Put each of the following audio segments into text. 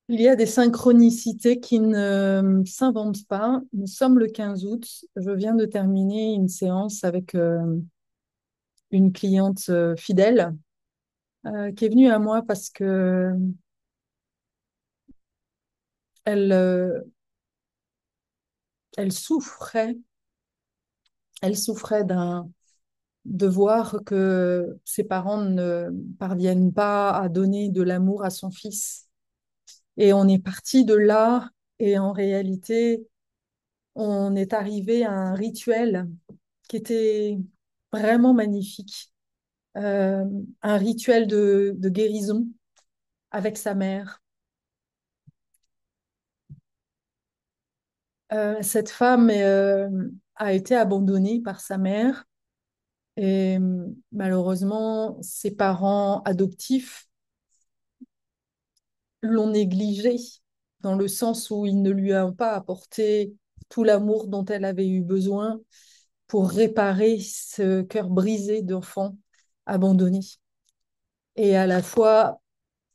Il y a des synchronicités qui ne s'inventent pas. Nous sommes le 15 août. Je viens de terminer une séance avec une cliente fidèle qui est venue à moi parce que elle, euh, elle souffrait, elle souffrait de voir que ses parents ne parviennent pas à donner de l'amour à son fils. Et on est parti de là. Et en réalité, on est arrivé à un rituel qui était vraiment magnifique, euh, un rituel de guérison avec sa mère. Cette femme a été abandonnée par sa mère et malheureusement, ses parents adoptifs l'ont négligée dans le sens où ils ne lui ont pas apporté tout l'amour dont elle avait eu besoin pour réparer ce cœur brisé d'enfant abandonné. Et à la fois,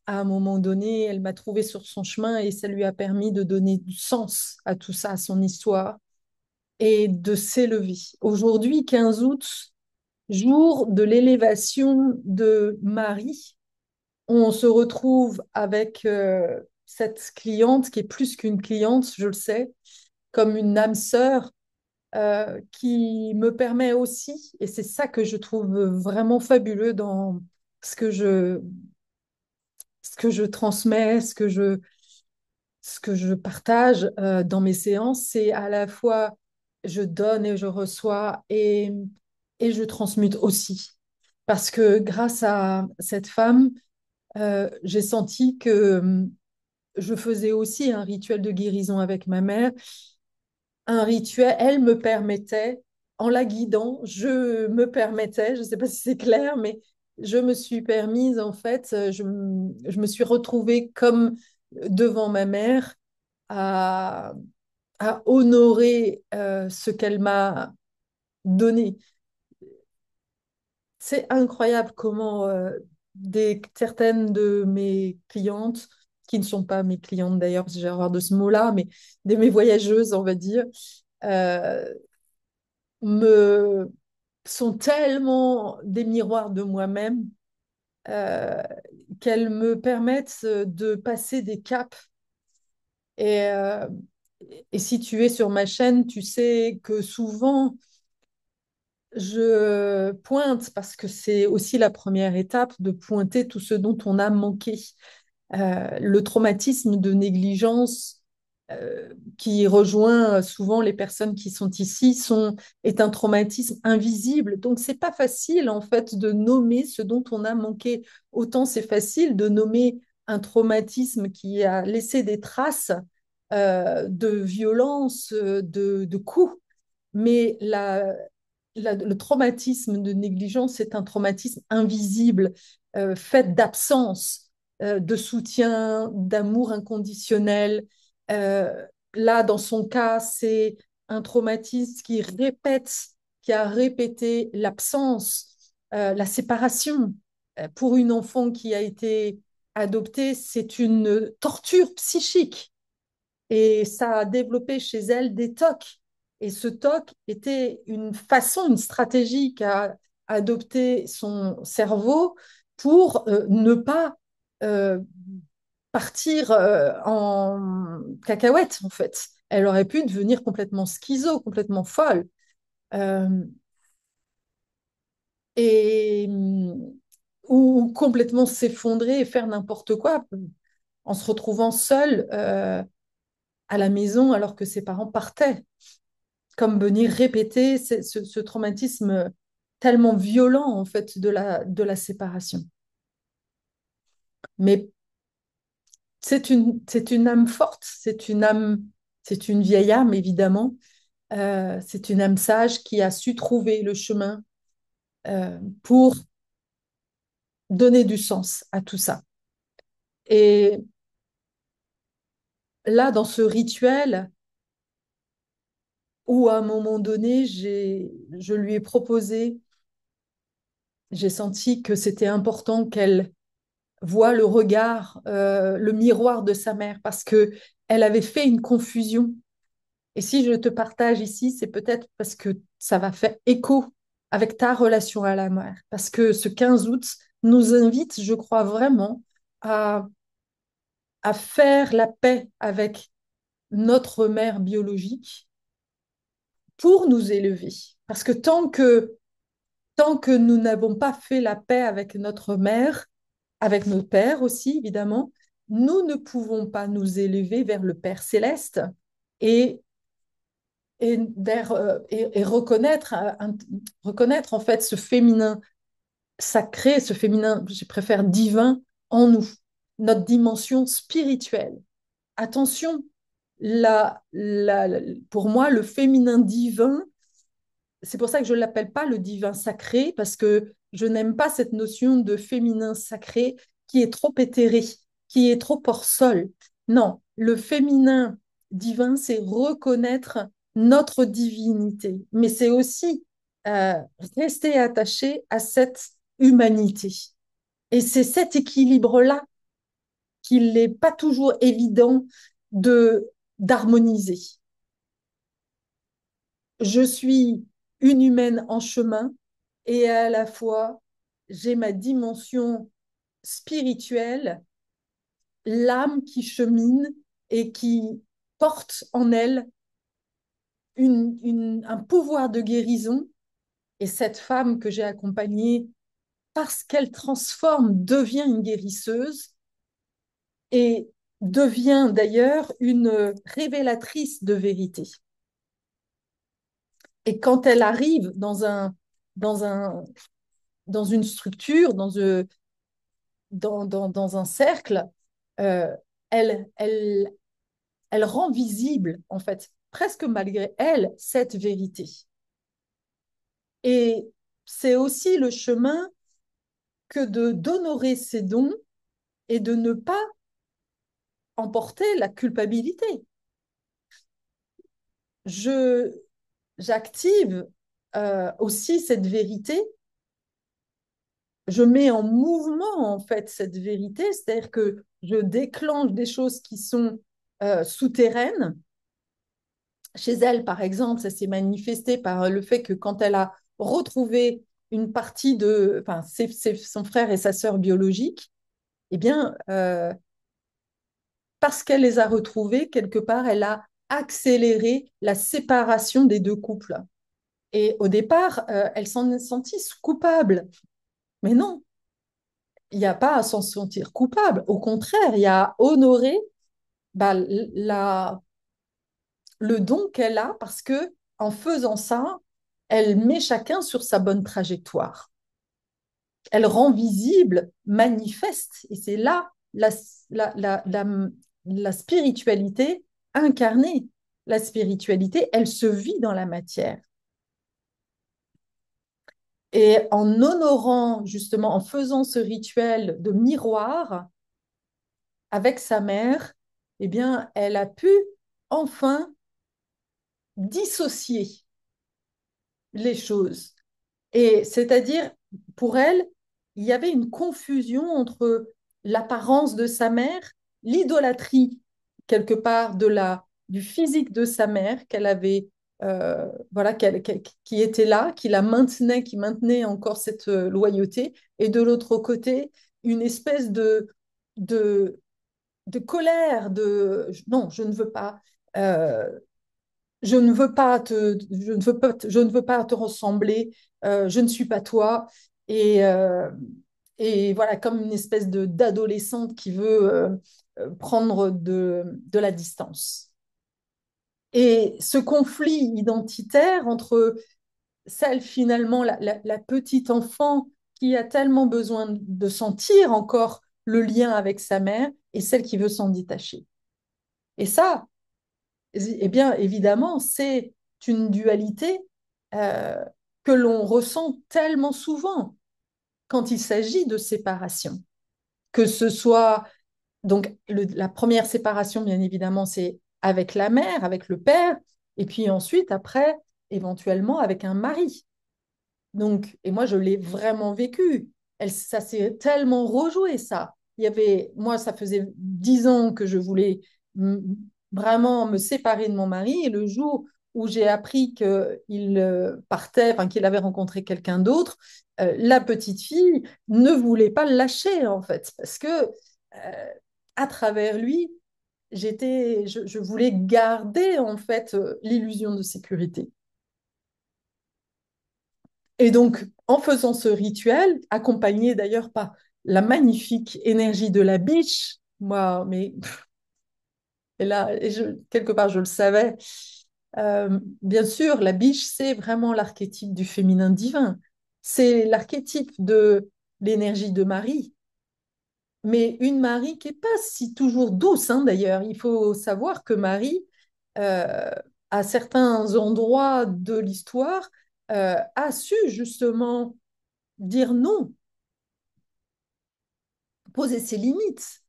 à un moment donné, elle m'a trouvé sur son chemin et ça lui a permis de donner du sens à tout ça, à son histoire, et de s'élever. Aujourd'hui, 15 août, jour de l'élévation de Marie, on se retrouve avec cette cliente qui est plus qu'une cliente, je le sais, comme une âme sœur qui me permet aussi, et c'est ça que je trouve vraiment fabuleux dans ce que ce que je transmets, ce que je partage dans mes séances, c'est à la fois je donne et je reçois et je transmute aussi. Parce que grâce à cette femme, j'ai senti que je faisais aussi un rituel de guérison avec ma mère. Un rituel, elle me permettait, en la guidant, je me permettais, je ne sais pas si c'est clair, mais je me suis permise, en fait, je me suis retrouvée comme devant ma mère à, à honorer ce qu'elle m'a donné. C'est incroyable comment certaines de mes clientes, qui ne sont pas mes clientes d'ailleurs, parce que j'ai horreur de ce mot-là, mais de mes voyageuses, on va dire, euh, me sont tellement des miroirs de moi-même euh, qu'elles me permettent de passer des caps. Et, euh, et si tu es sur ma chaîne, tu sais que souvent, je pointe, parce que c'est aussi la première étape, de pointer tout ce dont on a manqué. Le traumatisme de négligence qui rejoint souvent les personnes qui sont ici est un traumatisme invisible. Donc, c'est pas facile, en fait, de nommer ce dont on a manqué. Autant c'est facile de nommer un traumatisme qui a laissé des traces de violence, de coups. Mais le traumatisme de négligence, c'est un traumatisme invisible, fait d'absence, de soutien, d'amour inconditionnel. Euh, Là, dans son cas, c'est un traumatisme qui a répété l'absence, la séparation. Pour une enfant qui a été adoptée, c'est une torture psychique. Et ça a développé chez elle des TOC. Et ce TOC était une façon, une stratégie qu'a adopté son cerveau pour ne pas euh, partir en cacahuète, en fait. Elle aurait pu devenir complètement schizo, complètement folle. Euh, et ou complètement s'effondrer et faire n'importe quoi en se retrouvant seule à la maison alors que ses parents partaient. Comme venir répéter ce traumatisme tellement violent en fait de la séparation. Mais c'est une âme forte, c'est une vieille âme évidemment. C'est une âme sage qui a su trouver le chemin pour donner du sens à tout ça. Et là, dans ce rituel, où à un moment donné, je lui ai proposé, j'ai senti que c'était important qu'elle voit le regard, le miroir de sa mère, parce que elle avait fait une confusion. Et si je te partage ici, c'est peut-être parce que ça va faire écho avec ta relation à la mère. Parce que ce 15 août nous invite, je crois vraiment, à, à faire la paix avec notre mère biologique pour nous élever. Parce que tant que nous n'avons pas fait la paix avec notre mère, avec notre Père aussi, évidemment, nous ne pouvons pas nous élever vers le Père céleste et, et reconnaître, reconnaître en fait ce féminin sacré, ce féminin, je préfère divin, en nous, notre dimension spirituelle. Attention, pour moi, le féminin divin, c'est pour ça que je ne l'appelle pas le divin sacré, parce que je n'aime pas cette notion de féminin sacré qui est trop éthéré, qui est trop hors sol. Non, le féminin divin, c'est reconnaître notre divinité, mais c'est aussi euh, rester attaché à cette humanité. Et c'est cet équilibre-là qu'il n'est pas toujours évident de d'harmoniser. Je suis une humaine en chemin et à la fois j'ai ma dimension spirituelle, l'âme qui chemine et qui porte en elle un pouvoir de guérison. Et cette femme que j'ai accompagnée, parce qu'elle transforme, devient une guérisseuse et devient d'ailleurs une révélatrice de vérité. Et quand elle arrive dans un, dans une structure, dans un cercle, euh, elle, elle, elle rend visible, en fait, presque malgré elle, cette vérité. Et c'est aussi le chemin que d'honorer ses dons et de ne pas emporter la culpabilité. Je, j'active aussi cette vérité, je mets en mouvement en fait cette vérité, c'est-à-dire que je déclenche des choses qui sont souterraines. Chez elle, par exemple, ça s'est manifesté par le fait que quand elle a retrouvé une partie de, enfin, son frère et sa sœur biologiques, eh bien, parce qu'elle les a retrouvés, quelque part, elle a accéléré la séparation des deux couples. Et au départ, elle s'en est sentie coupable. Mais non, il n'y a pas à s'en sentir coupable. Au contraire, il y a à honorer bah, le don qu'elle a parce que en faisant ça, elle met chacun sur sa bonne trajectoire. Elle rend visible, manifeste, et c'est là la, la, la, la spiritualité incarnée. La spiritualité, elle se vit dans la matière. Et en honorant, justement, en faisant ce rituel de miroir avec sa mère, eh bien, elle a pu enfin dissocier les choses. Et c'est-à-dire, pour elle, il y avait une confusion entre l'apparence de sa mère, l'idolâtrie, quelque part, du physique de sa mère qu'elle avait, voilà, qui était là, qui la maintenait, qui maintenait encore cette loyauté, et de l'autre côté, une espèce de, de colère, non, je ne veux pas. euh, je ne veux pas je ne veux pas te ressembler, je ne suis pas toi. Et, euh, et voilà, comme une espèce d'adolescente qui veut prendre de la distance. Et ce conflit identitaire entre celle finalement, la petite enfant qui a tellement besoin de sentir encore le lien avec sa mère et celle qui veut s'en détacher. Et ça, eh bien, évidemment, c'est une dualité euh, que l'on ressent tellement souvent quand il s'agit de séparation. Que ce soit, donc, la première séparation, bien évidemment, c'est avec la mère, avec le père, et puis ensuite, après, éventuellement, avec un mari. Donc, et moi, je l'ai vraiment vécu. Ça s'est tellement rejoué, ça. moi, ça faisait 10 ans que je voulais m- vraiment me séparer de mon mari. Et le jour où j'ai appris qu'il partait, enfin, qu'il avait rencontré quelqu'un d'autre, la petite fille ne voulait pas le lâcher, en fait, parce que à travers lui, je voulais garder, en fait, l'illusion de sécurité. Et donc, en faisant ce rituel, accompagné d'ailleurs par la magnifique énergie de la biche, moi, mais et là, quelque part, je le savais. Bien sûr, la biche, c'est vraiment l'archétype du féminin divin. C'est l'archétype de l'énergie de Marie, mais une Marie qui n'est pas si toujours douce, hein, d'ailleurs. Il faut savoir que Marie, euh, à certains endroits de l'histoire, a su justement dire non, poser ses limites.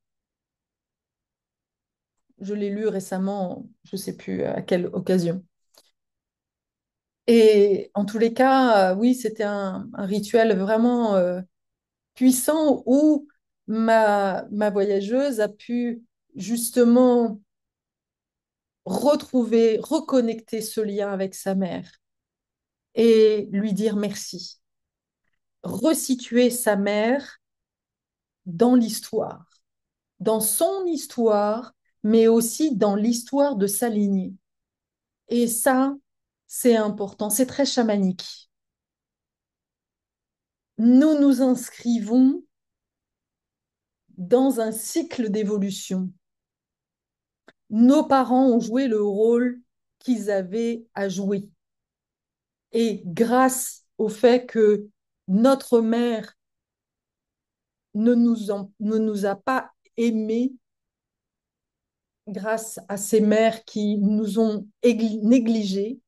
Je l'ai lu récemment, je ne sais plus à quelle occasion. Et en tous les cas, oui, c'était un rituel vraiment puissant où ma voyageuse a pu justement retrouver, reconnecter ce lien avec sa mère et lui dire merci. Resituer sa mère dans l'histoire, dans son histoire, mais aussi dans l'histoire de sa lignée. Et ça, c'est important, c'est très chamanique. Nous nous inscrivons dans un cycle d'évolution. Nos parents ont joué le rôle qu'ils avaient à jouer. Et grâce au fait que notre mère ne nous a pas aimés, grâce à ces mères qui nous ont négligés,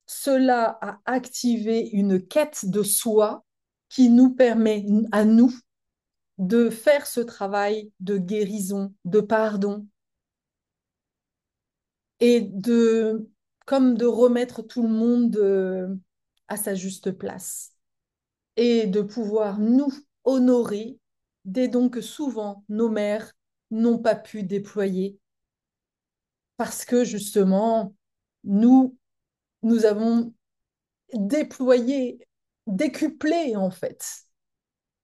cela a activé une quête de soi qui nous permet à nous de faire ce travail de guérison, de pardon et comme de remettre tout le monde à sa juste place et de pouvoir nous honorer des dons que souvent nos mères n'ont pas pu déployer parce que justement, nous, nous avons déployé, décuplé en fait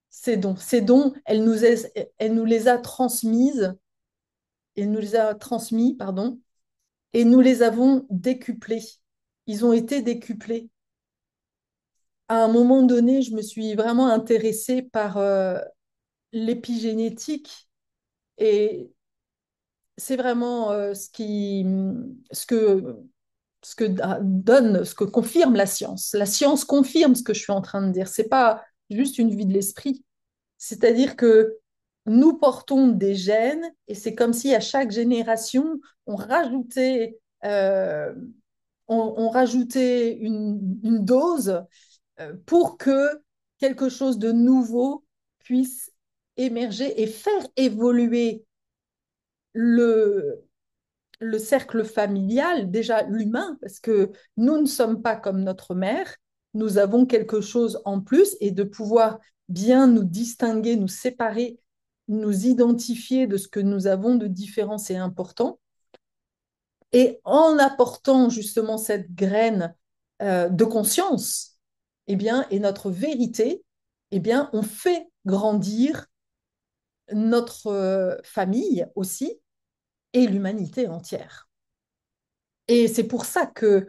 ces dons. Ces dons, elle nous les a transmises, elle nous les a transmis, pardon, et nous les avons décuplés. Ils ont été décuplés. À un moment donné, je me suis vraiment intéressée par l'épigénétique et c'est vraiment ce que donne, ce que confirme la science. La science confirme ce que je suis en train de dire. C'est pas juste une vue de l'esprit. C'est-à-dire que nous portons des gènes et c'est comme si à chaque génération, on rajoutait, euh, on rajoutait une dose pour que quelque chose de nouveau puisse émerger et faire évoluer le, le cercle familial, déjà l'humain, parce que nous ne sommes pas comme notre mère, nous avons quelque chose en plus et de pouvoir bien nous distinguer, nous séparer, nous identifier de ce que nous avons de différent, c'est important. Et en apportant justement cette graine de conscience, eh bien, et notre vérité, eh bien, on fait grandir notre famille aussi et l'humanité entière. Et c'est pour ça que,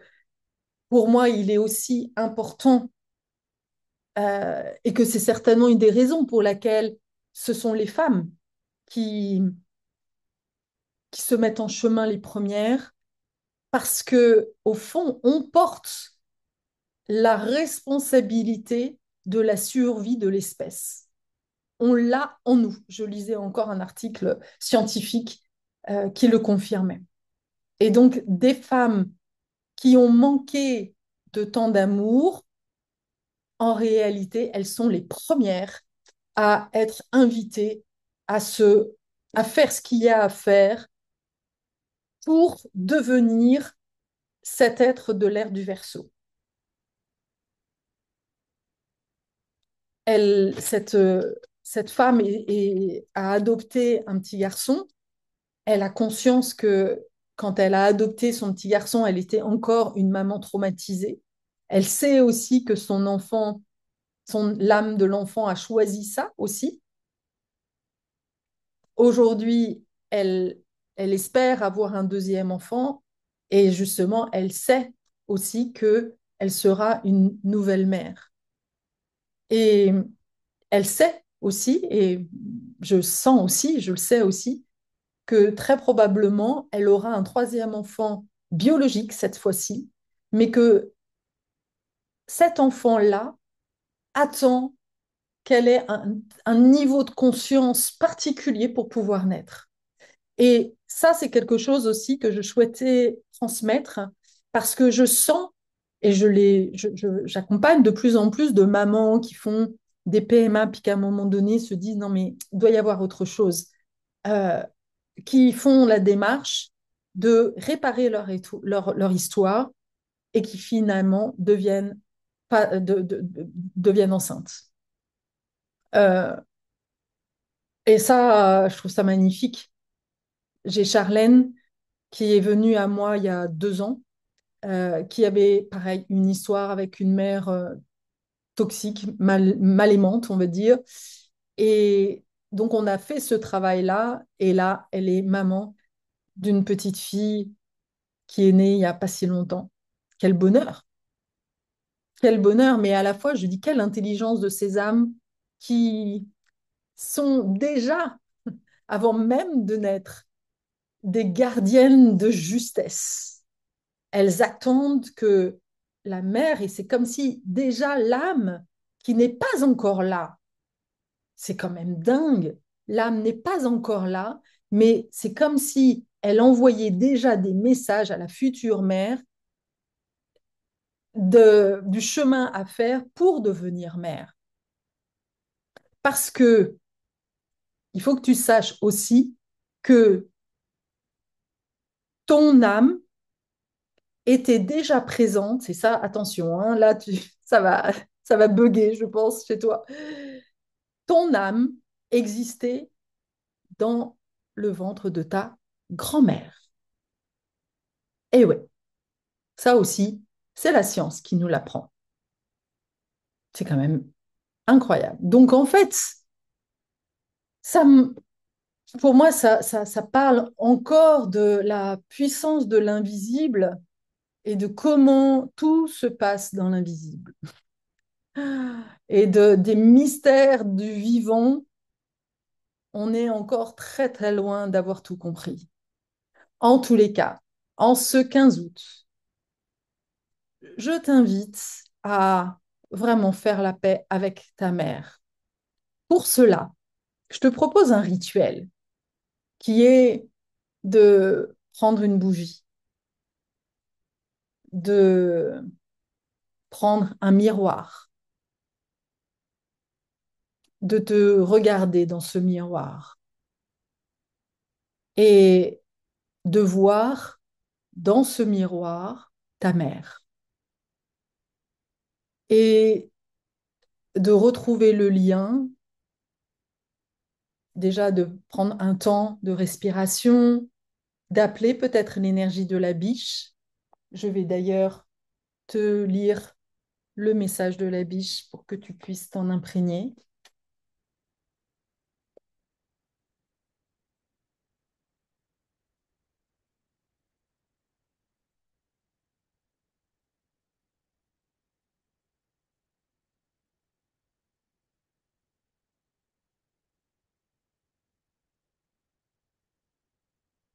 pour moi, il est aussi important et que c'est certainement une des raisons pour laquelle ce sont les femmes qui, qui se mettent en chemin les premières, parce que au fond, on porte la responsabilité de la survie de l'espèce. On l'a en nous. Je lisais encore un article scientifique qui le confirmait. Et donc, des femmes qui ont manqué de temps d'amour, en réalité, elles sont les premières à être invitées à, à faire ce qu'il y a à faire pour devenir cet être de l'ère du Verseau. Elle, cette, cette femme a adopté un petit garçon, elle a conscience que quand elle a adopté son petit garçon, elle était encore une maman traumatisée. Elle sait aussi que son enfant, l'âme de l'enfant a choisi ça aussi. Aujourd'hui, elle espère avoir un deuxième enfant et justement, elle sait aussi que elle sera une nouvelle mère. Et elle sait aussi, et je sens aussi, je le sais aussi, que très probablement, elle aura un troisième enfant biologique cette fois-ci, mais que cet enfant-là attend qu'elle ait un niveau de conscience particulier pour pouvoir naître. Et ça, c'est quelque chose aussi que je souhaitais transmettre parce que je sens et j'accompagne de plus en plus de mamans qui font des PMA puis qu'à un moment donné se disent non mais il doit y avoir autre chose, euh, qui font la démarche de réparer leur histoire et qui finalement pas, deviennent enceintes. Euh, et ça, je trouve ça magnifique. J'ai Charlène qui est venue à moi il y a 2 ans, qui avait, pareil, une histoire avec une mère toxique, mal aimante, on va dire. Et donc, on a fait ce travail-là. Et là, elle est maman d'une petite fille qui est née il n'y a pas si longtemps. Quel bonheur! Quel bonheur! Mais à la fois, je dis, quelle intelligence de ces âmes qui sont déjà, avant même de naître, des gardiennes de justesse. Elles attendent que la mère, et c'est comme si déjà l'âme qui n'est pas encore là, c'est quand même dingue, l'âme n'est pas encore là, mais c'est comme si elle envoyait déjà des messages à la future mère du chemin à faire pour devenir mère. Parce que il faut que tu saches aussi que ton âme était déjà présente, et ça, attention, hein, là, ça va bugger, je pense, chez toi. Ton âme existait dans le ventre de ta grand-mère. Et ouais, ça aussi, c'est la science qui nous l'apprend. C'est quand même incroyable. Donc, en fait, ça, pour moi, ça parle encore de la puissance de l'invisible et de comment tout se passe dans l'invisible. Et des mystères du vivant, on est encore très très loin d'avoir tout compris. En tous les cas, en ce 15 août, je t'invite à vraiment faire la paix avec ta mère. Pour cela, je te propose un rituel qui est de prendre une bougie, de prendre un miroir, de te regarder dans ce miroir et de voir dans ce miroir ta mère et de retrouver le lien, déjà de prendre un temps de respiration, d'appeler peut-être l'énergie de la biche. Je vais d'ailleurs te lire le message de la biche pour que tu puisses t'en imprégner.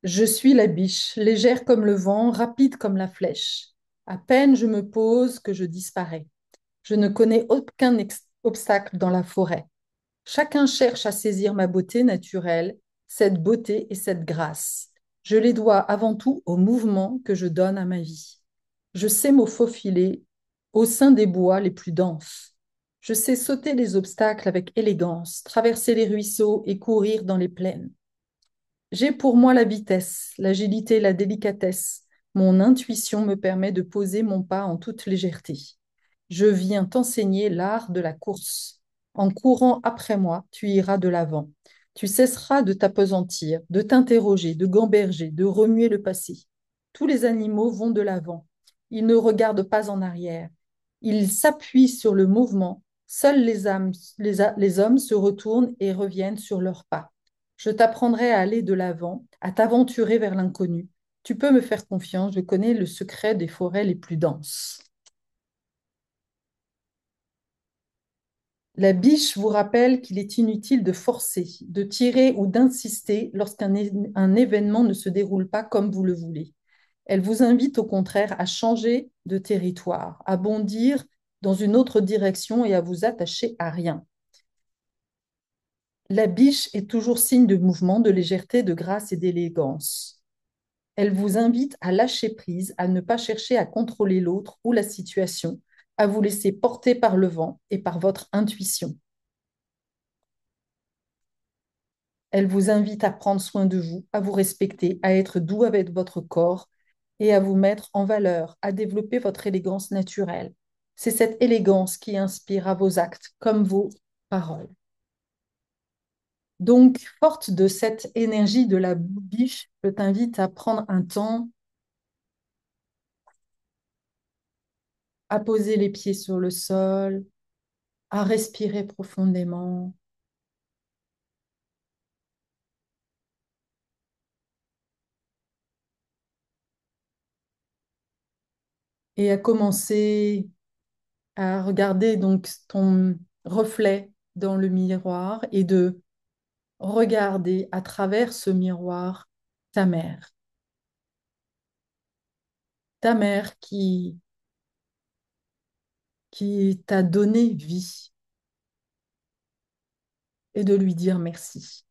Je suis la biche, légère comme le vent, rapide comme la flèche. À peine je me pose que je disparais. Je ne connais aucun obstacle dans la forêt. Chacun cherche à saisir ma beauté naturelle, cette beauté et cette grâce. Je les dois avant tout au mouvement que je donne à ma vie. Je sais me faufiler au sein des bois les plus denses. Je sais sauter les obstacles avec élégance, traverser les ruisseaux et courir dans les plaines. J'ai pour moi la vitesse, l'agilité, la délicatesse. Mon intuition me permet de poser mon pas en toute légèreté. Je viens t'enseigner l'art de la course. En courant après moi, tu iras de l'avant. Tu cesseras de t'appesantir, de t'interroger, de gamberger, de remuer le passé. Tous les animaux vont de l'avant. Ils ne regardent pas en arrière. Ils s'appuient sur le mouvement. Seuls les hommes se retournent et reviennent sur leurs pas. Je t'apprendrai à aller de l'avant, à t'aventurer vers l'inconnu. Tu peux me faire confiance, je connais le secret des forêts les plus denses. La biche vous rappelle qu'il est inutile de forcer, de tirer ou d'insister lorsqu'un événement ne se déroule pas comme vous le voulez. Elle vous invite au contraire à changer de territoire, à bondir dans une autre direction et à vous attacher à rien. La biche est toujours signe de mouvement, de légèreté, de grâce et d'élégance. Elle vous invite à lâcher prise, à ne pas chercher à contrôler l'autre ou la situation, à vous laisser porter par le vent et par votre intuition. Elle vous invite à prendre soin de vous, à vous respecter, à être doux avec votre corps et à vous mettre en valeur, à développer votre élégance naturelle. C'est cette élégance qui inspirera vos actes comme vos paroles. Donc, forte de cette énergie de la biche, je t'invite à prendre un temps, à poser les pieds sur le sol, à respirer profondément et à commencer à regarder donc ton reflet dans le miroir et de regarder à travers ce miroir ta mère qui t'a donné vie et de lui dire merci.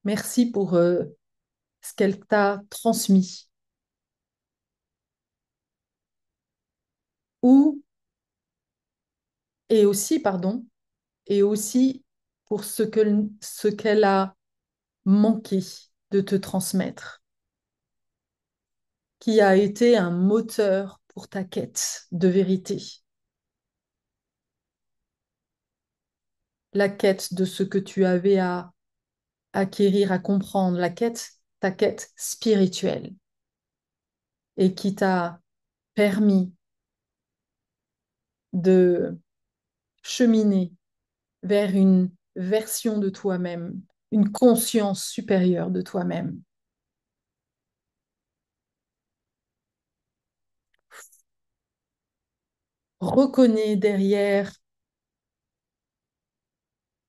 Merci pour ce qu'elle t'a transmis ou et aussi pardon et aussi pour ce qu'elle a manqué de te transmettre, qui a été un moteur pour ta quête de vérité, la quête de ce que tu avais à acquérir, à comprendre, ta quête spirituelle, et qui t'a permis de cheminer vers une version de toi-même, une conscience supérieure de toi-même. Reconnais derrière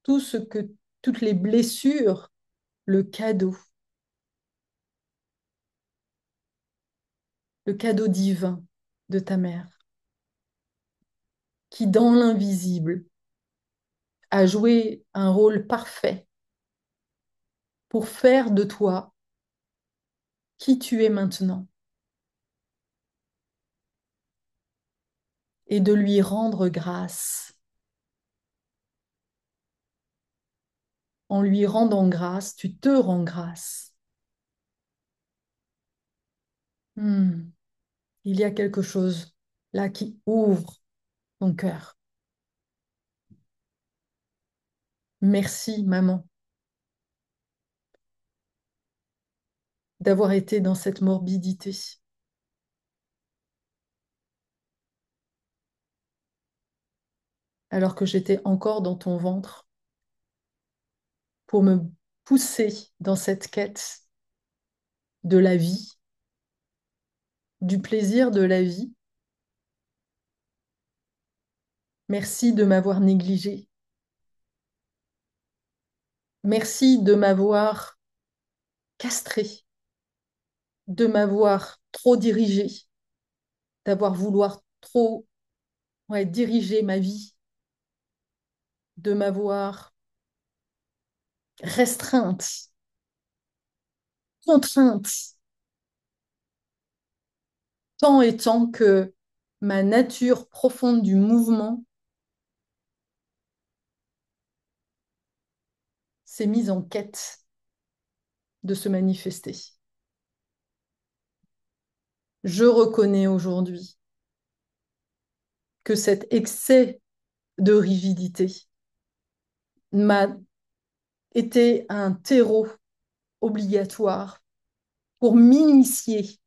tout ce que, toutes les blessures, le cadeau divin de ta mère, qui dans l'invisible a joué un rôle parfait pour faire de toi qui tu es maintenant et de lui rendre grâce. En lui rendant grâce, tu te rends grâce. Hmm. Il y a quelque chose là qui ouvre ton cœur. Merci, maman, d'avoir été dans cette morbidité, alors que j'étais encore dans ton ventre, pour me pousser dans cette quête de la vie, du plaisir de la vie. Merci de m'avoir négligée. Merci de m'avoir castrée, de m'avoir trop dirigée, d'avoir vouloir trop diriger ma vie, de m'avoir restreinte, contrainte, tant et tant que ma nature profonde du mouvement s'est mise en quête de se manifester. Je reconnais aujourd'hui que cet excès de rigidité, m'a été un terreau obligatoire pour m'initier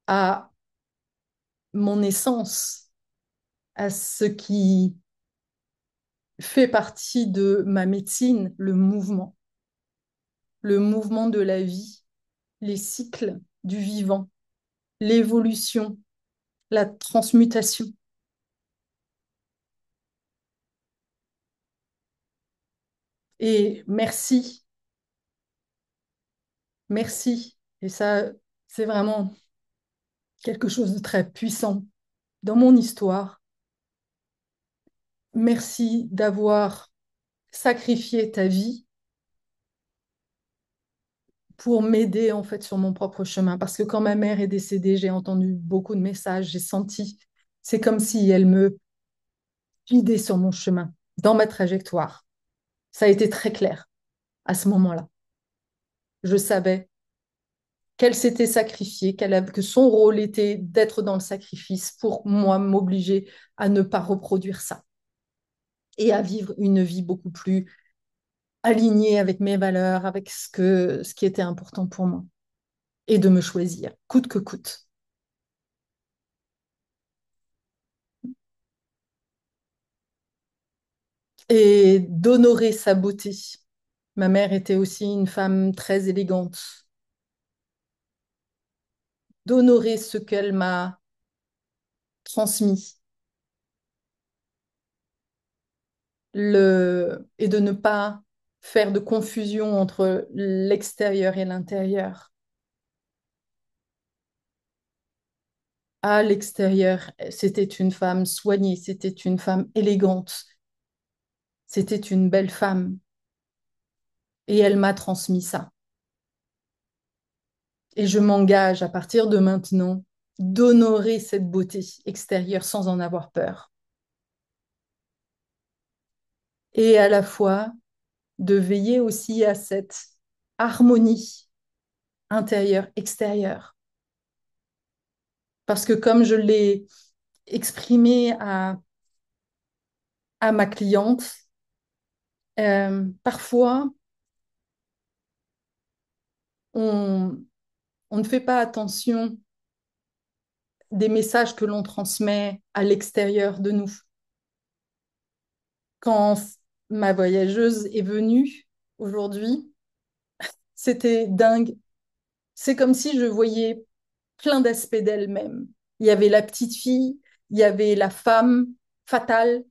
à mon essence, à ce qui fait partie de ma médecine, le mouvement de la vie, les cycles du vivant, l'évolution, la transmutation. Et merci, merci. Et ça, c'est vraiment quelque chose de très puissant dans mon histoire. Merci d'avoir sacrifié ta vie pour m'aider en fait sur mon propre chemin. Parce que quand ma mère est décédée, j'ai entendu beaucoup de messages, j'ai senti, c'est comme si elle me guidait sur mon chemin, dans ma trajectoire. Ça a été très clair à ce moment-là. Je savais qu'elle s'était sacrifiée, que son rôle était d'être dans le sacrifice pour moi m'obliger à ne pas reproduire ça et à vivre une vie beaucoup plus alignée avec mes valeurs, avec ce qui était important pour moi et de me choisir, coûte que coûte. Et d'honorer sa beauté. Ma mère était aussi une femme très élégante. D'honorer ce qu'elle m'a transmis et de ne pas faire de confusion entre l'extérieur et l'intérieur. À l'extérieur, c'était une femme soignée, c'était une femme élégante, c'était une belle femme. Et elle m'a transmis ça. Et je m'engage à partir de maintenant d'honorer cette beauté extérieure sans en avoir peur. Et à la fois de veiller aussi à cette harmonie intérieure-extérieure. Parce que comme je l'ai exprimé à ma cliente, parfois on, on ne fait pas attention des messages que l'on transmet à l'extérieur de nous. Quand ma voyageuse est venue aujourd'hui, c'était dingue. C'est comme si je voyais plein d'aspects d'elle-même. Il y avait la petite fille, il y avait la femme fatale,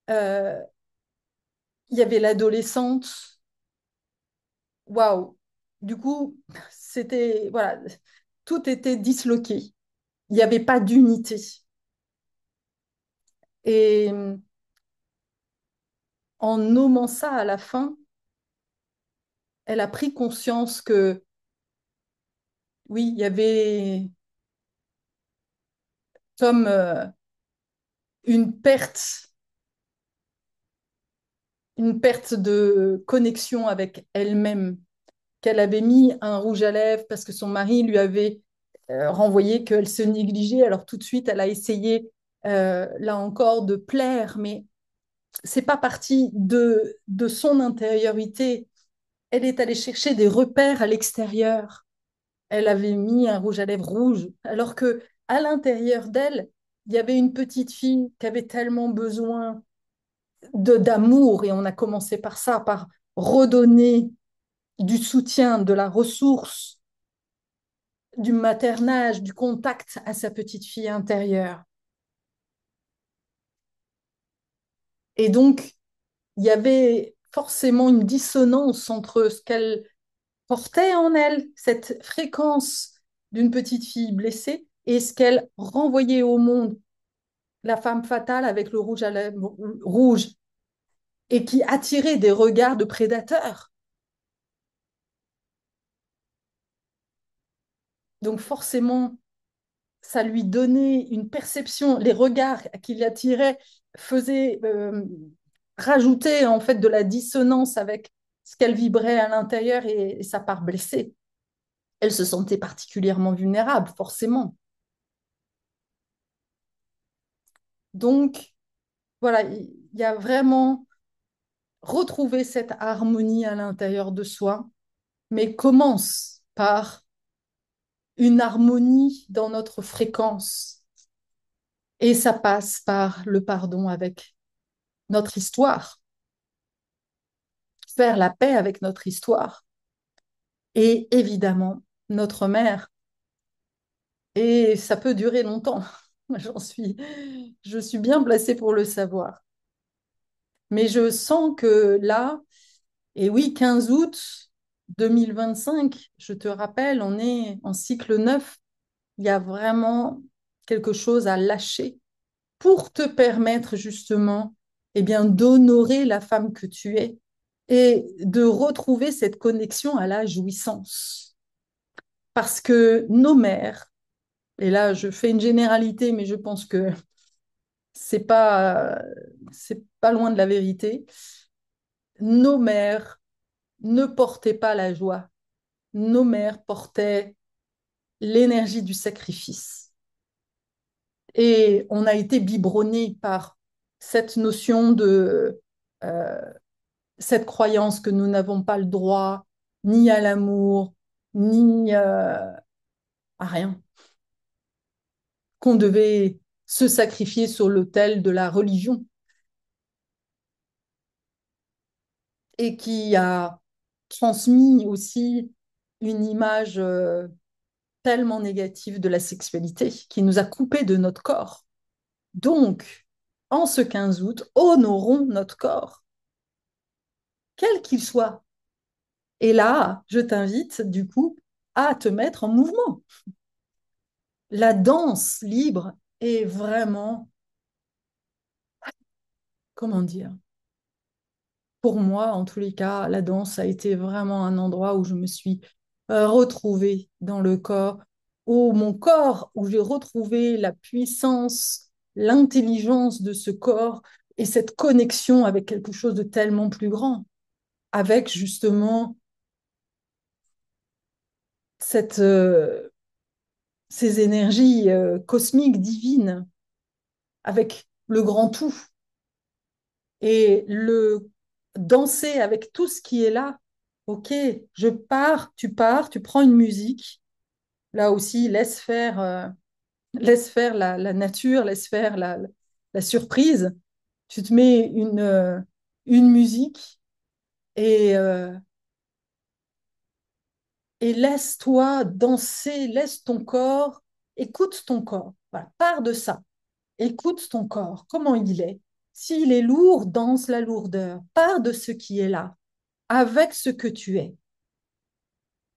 euh, il y avait l'adolescente. Waouh! Du coup, c'était, voilà, tout était disloqué. Il n'y avait pas d'unité. Et en nommant ça à la fin, elle a pris conscience que oui, il y avait comme une perte, une perte de connexion avec elle-même, qu'elle avait mis un rouge à lèvres parce que son mari lui avait renvoyé qu'elle se négligeait. Alors tout de suite, elle a essayé, là encore, de plaire, mais c'est pas parti de son intériorité. Elle est allée chercher des repères à l'extérieur. Elle avait mis un rouge à lèvres rouge, alors que à l'intérieur d'elle, il y avait une petite fille qui avait tellement besoin d'amour, et on a commencé par ça, par redonner du soutien, de la ressource, du maternage, du contact à sa petite fille intérieure. Et donc, il y avait forcément une dissonance entre ce qu'elle portait en elle, cette fréquence d'une petite fille blessée, et ce qu'elle renvoyait au monde, la femme fatale avec le rouge à lèvres rouge, et qui attirait des regards de prédateurs. Donc forcément, ça lui donnait une perception, les regards qu'il attirait faisaient rajouter en fait de la dissonance avec ce qu'elle vibrait à l'intérieur, et sa part blessée. Elle se sentait particulièrement vulnérable, forcément. Donc, voilà, il y a vraiment retrouver cette harmonie à l'intérieur de soi, mais commence par une harmonie dans notre fréquence. Et ça passe par le pardon avec notre histoire, faire la paix avec notre histoire et évidemment notre mère. Et ça peut durer longtemps, je suis bien placée pour le savoir. Mais je sens que là, et oui, 15 août 2025, je te rappelle, on est en cycle 9. Il y a vraiment quelque chose à lâcher pour te permettre justement d'honorer la femme que tu es et de retrouver cette connexion à la jouissance. Parce que nos mères, et là je fais une généralité, mais je pense que c'est pas loin de la vérité, nos mères ne portaient pas la joie. Nos mères portaient l'énergie du sacrifice. Et on a été biberonné par cette notion euh, cette croyance que nous n'avons pas le droit ni à l'amour, ni à rien, qu'on devait se sacrifier sur l'autel de la religion et qui a transmis aussi une image tellement négative de la sexualité qui nous a coupés de notre corps. Donc, en ce 15 août, honorons notre corps, quel qu'il soit. Et là, je t'invite du coup à te mettre en mouvement. La danse libre est vraiment, comment dire, pour moi, en tous les cas, la danse a été vraiment un endroit où je me suis retrouvée dans le corps, où mon corps, où j'ai retrouvé la puissance, l'intelligence de ce corps et cette connexion avec quelque chose de tellement plus grand, avec justement cette, ces énergies cosmiques, divines, avec le grand tout. Et le danser avec tout ce qui est là. Ok, je pars, tu prends une musique. Là aussi, laisse faire la nature, laisse faire la surprise. Tu te mets une musique et, euh, et laisse-toi danser, laisse ton corps, écoute ton corps. Voilà, pars de ça. Écoute ton corps, comment il est. S'il est lourd, danse la lourdeur. Pars de ce qui est là, avec ce que tu es.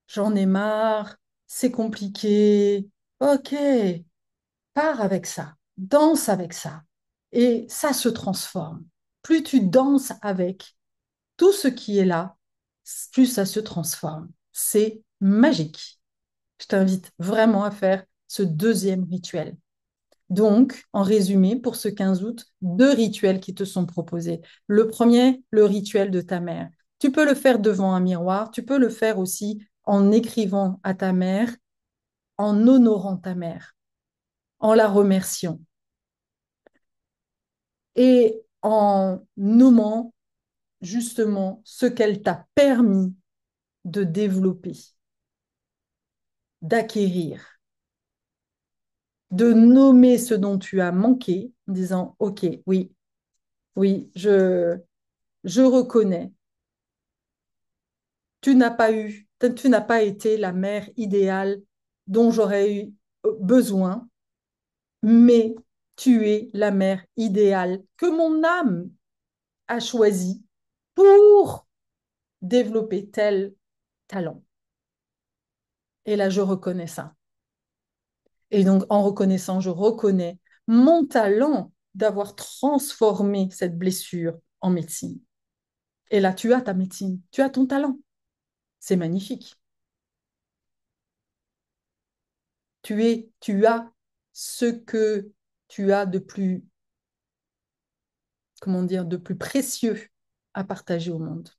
J'en ai marre, c'est compliqué. Ok, pars avec ça, danse avec ça. Et ça se transforme. Plus tu danses avec tout ce qui est là, plus ça se transforme. C'est magique. Je t'invite vraiment à faire ce deuxième rituel. Donc, en résumé, pour ce 15 août, deux rituels qui te sont proposés. Le premier, le rituel de ta mère. Tu peux le faire devant un miroir, tu peux le faire aussi en écrivant à ta mère, en honorant ta mère, en la remerciant et en nommant justement ce qu'elle t'a permis de développer, d'acquérir, de nommer ce dont tu as manqué en disant, OK, oui, oui, je reconnais. Tu n'as pas été la mère idéale dont j'aurais eu besoin, mais tu es la mère idéale que mon âme a choisie pour développer tel talent. Et là, je reconnais ça. Et donc, en reconnaissant, je reconnais mon talent d'avoir transformé cette blessure en médecine. Et là, tu as ta médecine, tu as ton talent. C'est magnifique. Tu as ce que tu as de plus, comment dire, de plus précieux à partager au monde.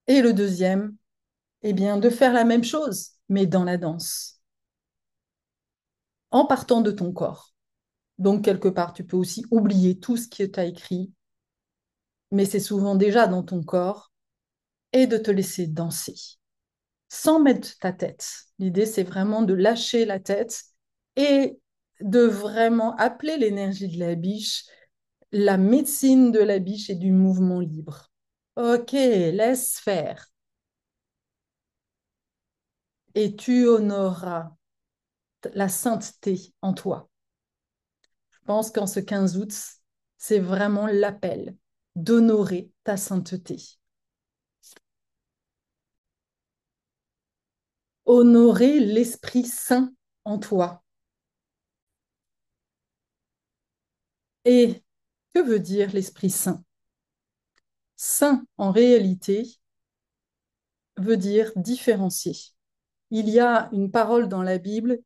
Et le deuxième, de faire la même chose, mais dans la danse, en partant de ton corps. Donc, quelque part, tu peux aussi oublier tout ce que tu as écrit, mais c'est souvent déjà dans ton corps, et de te laisser danser, sans mettre ta tête. L'idée, c'est vraiment de lâcher la tête et de vraiment appeler l'énergie de la biche, la médecine de la biche et du mouvement libre. Ok, laisse faire. Et tu honoreras la sainteté en toi. Je pense qu'en ce 15 août, c'est vraiment l'appel d'honorer ta sainteté. Honorer l'Esprit Saint en toi. Et que veut dire l'Esprit Saint? Saint, en réalité, veut dire différencier. Il y a une parole dans la Bible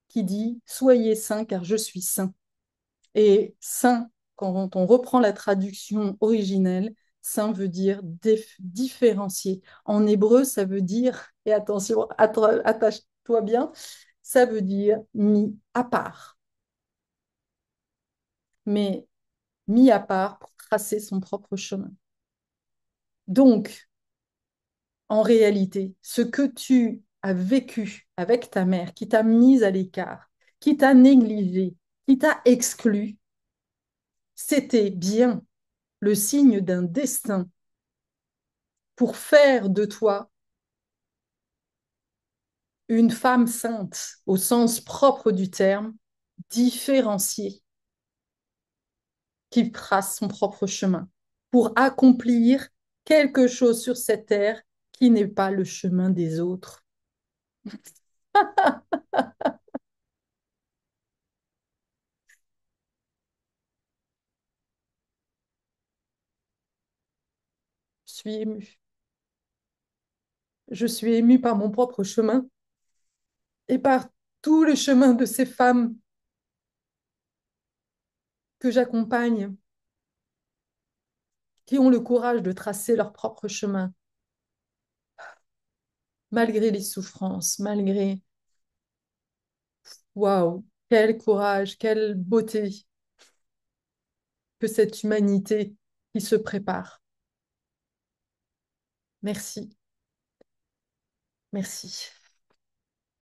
qui dit Soyez saints car je suis saint. Et saint, quand on reprend la traduction originelle, saint veut dire différencier. En hébreu, ça veut dire, et attention, attache-toi bien, ça veut dire mis à part. Mais mis à part pour tracer son propre chemin. Donc, en réalité, ce que tu as vécu avec ta mère, qui t'a mise à l'écart, qui t'a négligé, qui t'a exclu, c'était bien le signe d'un destin pour faire de toi une femme sainte au sens propre du terme, différenciée, qui trace son propre chemin, pour accomplir quelque chose sur cette terre qui n'est pas le chemin des autres. Je suis émue. Je suis émue par mon propre chemin et par tous les chemins de ces femmes que j'accompagne, qui ont le courage de tracer leur propre chemin, malgré les souffrances, malgré... Waouh, quel courage, quelle beauté que cette humanité qui se prépare. Merci, merci.